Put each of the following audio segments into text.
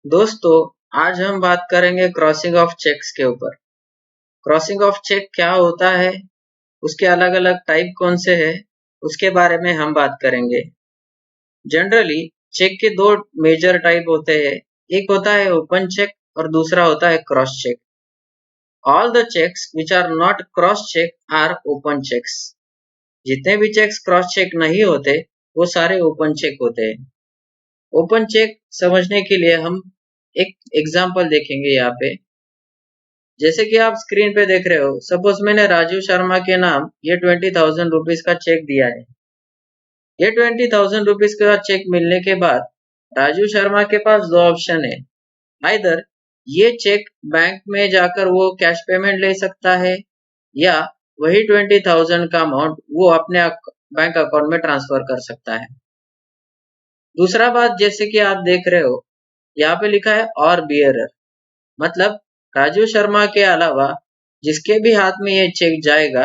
दोस्तों, आज हम बात करेंगे क्रॉसिंग ऑफ चेक्स के ऊपर। क्रॉसिंग ऑफ चेक क्या होता है, उसके अलग अलग टाइप कौन से हैं, उसके बारे में हम बात करेंगे। जनरली चेक के दो मेजर टाइप होते हैं, एक होता है ओपन चेक और दूसरा होता है cross cheque. All the cheques which are not cross cheque are open cheques. जितने भी चेक्स क्रॉस चेक नहीं होते वो सारे ओपन चेक होते हैं। ओपन चेक समझने के लिए हम एक एग्जाम्पल देखेंगे यहाँ पे। जैसे कि आप स्क्रीन पे देख रहे हो, सपोज मैंने राजू शर्मा के नाम ये 20,000 रुपीज का चेक दिया है। ये 20,000 रुपीज का चेक मिलने के बाद राजू शर्मा के पास दो ऑप्शन है। आइदर ये चेक बैंक में जाकर वो कैश पेमेंट ले सकता है, या वही 20,000 का अमाउंट वो अपने बैंक अकाउंट में ट्रांसफर कर सकता है। दूसरा बात, जैसे कि आप देख रहे हो यहाँ पे लिखा है और बियरर, मतलब राजू शर्मा के अलावा जिसके भी हाथ में ये चेक जाएगा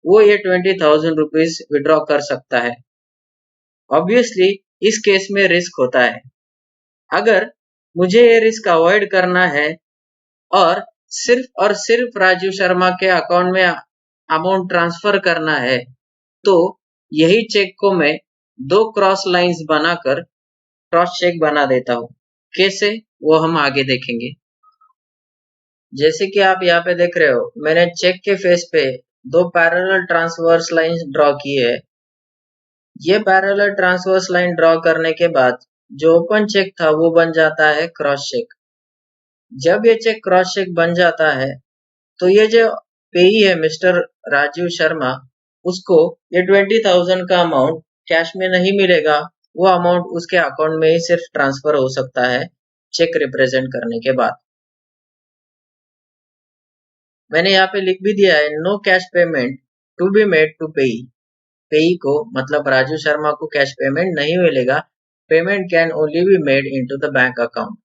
वो ये 20,000 रुपीज विड्रॉ कर सकता है। ऑब्वियसली इस केस में रिस्क होता है। अगर मुझे ये रिस्क अवॉइड करना है और सिर्फ राजू शर्मा के अकाउंट में अमाउंट ट्रांसफर करना है, तो यही चेक को मैं दो क्रॉस लाइंस बनाकर क्रॉस चेक बना देता हूँ। कैसे, वो हम आगे देखेंगे। जैसे कि आप यहाँ पे देख रहे हो, मैंने चेक के फेस पे दो पैरेलल ट्रांसवर्स लाइन ड्रॉ की है। ये पैरेलल ट्रांसवर्स लाइन ड्रॉ करने के बाद जो ओपन चेक था वो बन जाता है क्रॉस चेक। जब ये चेक क्रॉस चेक बन जाता है तो ये जो पेई है मिस्टर राजीव शर्मा, उसको ये 20,000 का अमाउंट कैश में नहीं मिलेगा। वो अमाउंट उसके अकाउंट में ही सिर्फ ट्रांसफर हो सकता है चेक रिप्रेजेंट करने के बाद। मैंने यहाँ पे लिख भी दिया है, no cash payment to be made to payee. Payee को मतलब राजू शर्मा को कैश पेमेंट नहीं मिलेगा। Payment can only be made into the bank account.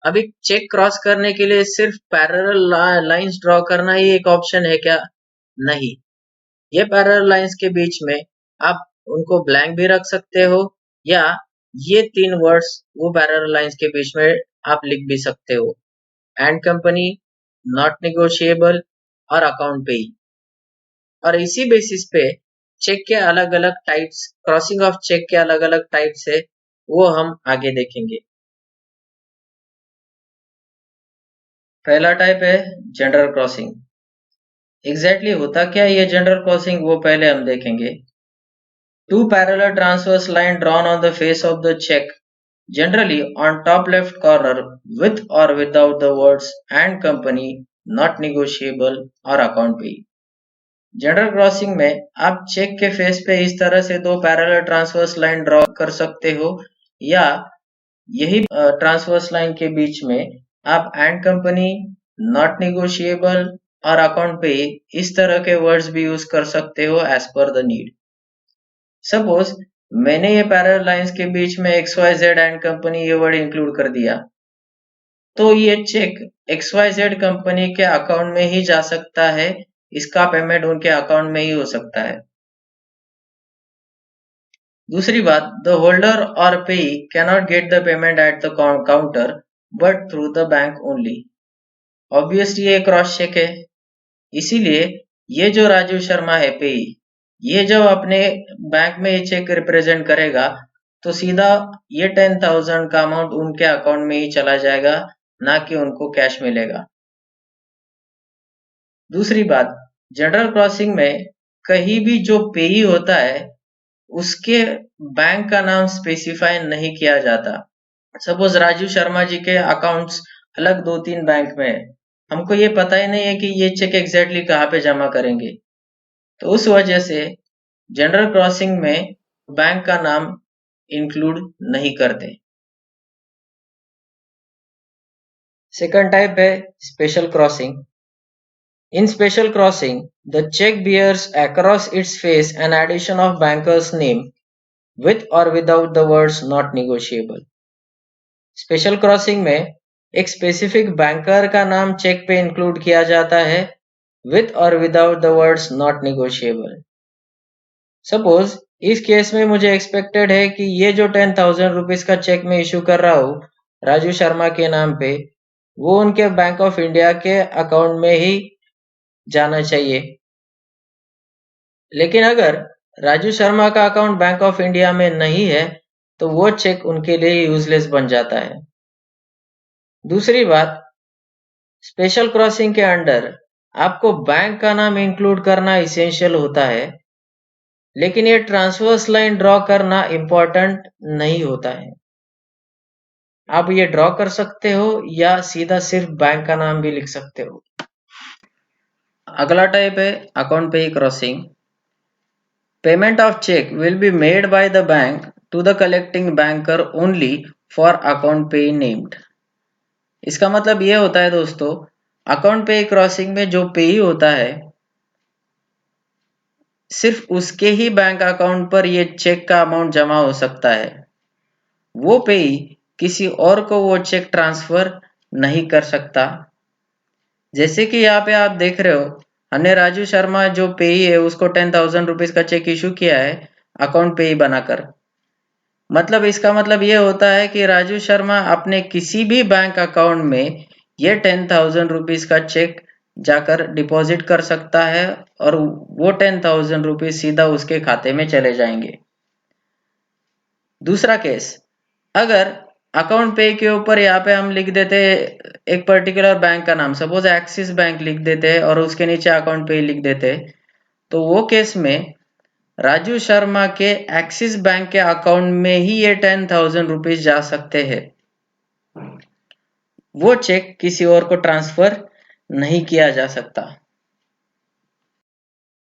अभी चेक क्रॉस करने के लिए सिर्फ पैरेलल लाइंस ड्रॉ करना ही एक ऑप्शन है क्या? नहीं। ये पैरेलल लाइंस के बीच में आप उनको ब्लैंक भी रख सकते हो, या ये तीन वर्ड्स वो पैरेलल लाइंस के बीच में आप लिख भी सकते हो, एंड कंपनी, नॉट नेगोशिएबल और अकाउंट पेई। और इसी बेसिस पे चेक के अलग अलग टाइप्स, क्रॉसिंग ऑफ चेक के अलग अलग टाइप्स है, वो हम आगे देखेंगे। पहला टाइप है जनरल क्रॉसिंग। एग्जैक्टली होता क्या है ये जनरल क्रॉसिंग, वो पहले हम देखेंगे। Two parallel transverse line drawn on the face of the cheque, generally on top left corner, with or without the words and company, not negotiable or account pay। General crossing में आप check के face पे इस तरह से दो parallel transverse line draw कर सकते हो, या यही ट्रांसवर्स लाइन के बीच में आप एंड कंपनी, नॉट नेगोशिएबल और अकाउंट पे इस तरह के वर्ड्स भी यूज कर सकते हो as per the need. Suppose मैंने ये पैरेलल लाइंस के बीच में XYZ एंड कंपनी ये वर्ड इंक्लूड कर दिया, तो ये चेक XYZ कंपनी के अकाउंट में ही जा सकता है। इसका पेमेंट उनके अकाउंट में ही हो सकता है। दूसरी बात, द होल्डर और पेई cannot get the payment at the counter but through the bank only. Obviously ये क्रॉस चेक है, इसीलिए ये जो राजू शर्मा है पेई, ये जब अपने बैंक में ये चेक रिप्रेजेंट करेगा तो सीधा ये 10,000 का अमाउंट उनके अकाउंट में ही चला जाएगा, ना कि उनको कैश मिलेगा। दूसरी बात, जनरल क्रॉसिंग में कहीं भी जो पेई होता है उसके बैंक का नाम स्पेसिफाई नहीं किया जाता। सपोज राजू शर्मा जी के अकाउंट्स अलग दो तीन बैंक में है, हमको ये पता ही नहीं है कि ये चेक एग्जैक्टली कहाँ पे जमा करेंगे, तो उस वजह से जनरल क्रॉसिंग में बैंक का नाम इंक्लूड नहीं करते। सेकंड टाइप है special crossing. In special crossing, the check bears across its face an addition of banker's name with or without the words not negotiable। Special crossing में एक specific banker का नाम check पे include किया जाता है with और without the words not negotiable। Suppose इस केस में मुझे एक्सपेक्टेड है कि ये जो 10,000 रुपीज का चेक मैं इशू कर रहा हूँ राजू शर्मा के नाम पे, वो उनके बैंक ऑफ इंडिया के अकाउंट में ही जाना चाहिए। लेकिन अगर राजू शर्मा का अकाउंट बैंक ऑफ इंडिया में नहीं है तो वो चेक उनके लिए यूजलेस बन जाता है। दूसरी बात, स्पेशल क्रॉसिंग के अंडर आपको बैंक का नाम इंक्लूड करना इसेंशियल होता है, लेकिन ये ट्रांसवर्स लाइन ड्रॉ करना इंपॉर्टेंट नहीं होता है। आप ये ड्रॉ कर सकते हो या सीधा सिर्फ बैंक का नाम भी लिख सकते हो। अगला टाइप है account payee crossing. Payment of cheque will be made by the bank to the collecting banker only for account payee named. इसका मतलब ये होता है दोस्तों, अकाउंट पे क्रॉसिंग में जो पेई होता है सिर्फ उसके ही बैंक अकाउंट पर ये चेक का अमाउंट जमा हो सकता है। वो पेई किसी और को वो चेक ट्रांसफर नहीं कर सकता। जैसे कि यहाँ पे आप देख रहे हो, हमने राजू शर्मा जो पेई है उसको 10,000 रुपीज का चेक इशू किया है अकाउंट पेई बनाकर। मतलब इसका मतलब ये होता है कि राजू शर्मा अपने किसी भी बैंक अकाउंट में ये 10,000 रुपीज का चेक जाकर डिपॉजिट कर सकता है और वो 10,000 रुपीज सीधा उसके खाते में चले जाएंगे। दूसरा केस, अगर अकाउंट पे के ऊपर यहाँ पे हम लिख देते एक पर्टिकुलर बैंक का नाम, सपोज एक्सिस बैंक लिख देते हैं और उसके नीचे अकाउंट पे लिख देते, तो वो केस में राजू शर्मा के एक्सिस बैंक के अकाउंट में ही ये 10,000 रुपीज जा सकते हैं। वो चेक किसी और को ट्रांसफर नहीं किया जा सकता।